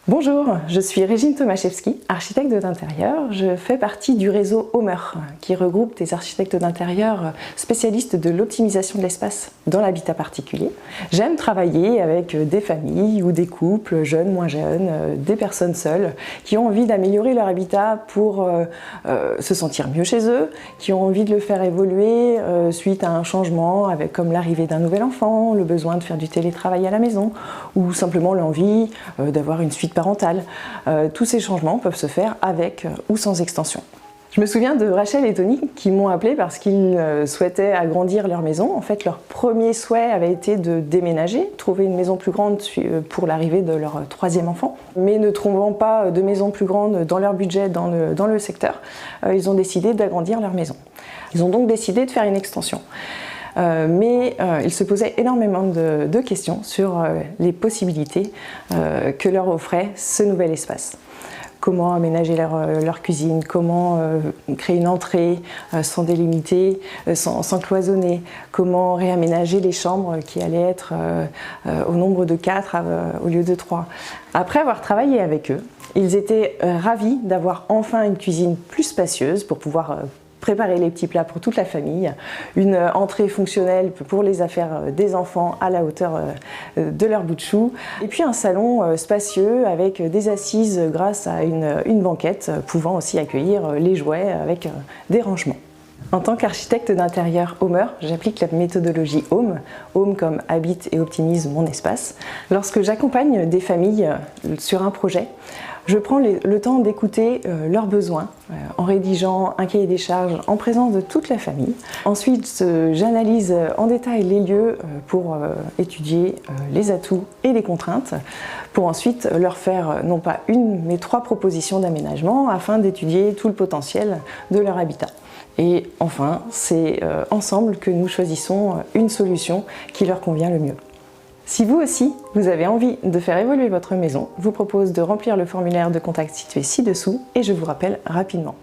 Bonjour, je suis Régine Tomaszewski, architecte d'intérieur. Je fais partie du réseau Homer, qui regroupe des architectes d'intérieur spécialistes de l'optimisation de l'espace dans l'habitat particulier. J'aime travailler avec des familles ou des couples, jeunes, moins jeunes, des personnes seules, qui ont envie d'améliorer leur habitat pour se sentir mieux chez eux, qui ont envie de le faire évoluer suite à un changement, comme l'arrivée d'un nouvel enfant, le besoin de faire du télétravail à la maison, ou simplement l'envie d'avoir une suite parentale. Tous ces changements peuvent se faire avec ou sans extension. Je me souviens de Rachel et Tony qui m'ont appelé parce qu'ils souhaitaient agrandir leur maison. En fait, leur premier souhait avait été de déménager, trouver une maison plus grande pour l'arrivée de leur troisième enfant. Mais ne trouvant pas de maison plus grande dans leur budget dans le secteur, ils ont décidé d'agrandir leur maison. Ils ont donc décidé de faire une extension. Mais ils se posaient énormément de questions sur les possibilités que leur offrait ce nouvel espace. Comment aménager leur cuisine, comment créer une entrée sans délimiter, sans cloisonner, comment réaménager les chambres qui allaient être au nombre de 4 au lieu de 3. Après avoir travaillé avec eux, ils étaient ravis d'avoir enfin une cuisine plus spacieuse pour pouvoir préparer les petits plats pour toute la famille, une entrée fonctionnelle pour les affaires des enfants à la hauteur de leur bout de chou, et puis un salon spacieux avec des assises grâce à une banquette pouvant aussi accueillir les jouets avec des rangements. En tant qu'architecte d'intérieur Homer, j'applique la méthodologie Home, Home comme habite et optimise mon espace. Lorsque j'accompagne des familles sur un projet, je prends le temps d'écouter leurs besoins en rédigeant un cahier des charges en présence de toute la famille. Ensuite, j'analyse en détail les lieux pour étudier les atouts et les contraintes, pour ensuite leur faire non pas une, mais 3 propositions d'aménagement afin d'étudier tout le potentiel de leur habitat. Et enfin, c'est ensemble que nous choisissons une solution qui leur convient le mieux. Si vous aussi, vous avez envie de faire évoluer votre maison, je vous propose de remplir le formulaire de contact situé ci-dessous et je vous rappelle rapidement.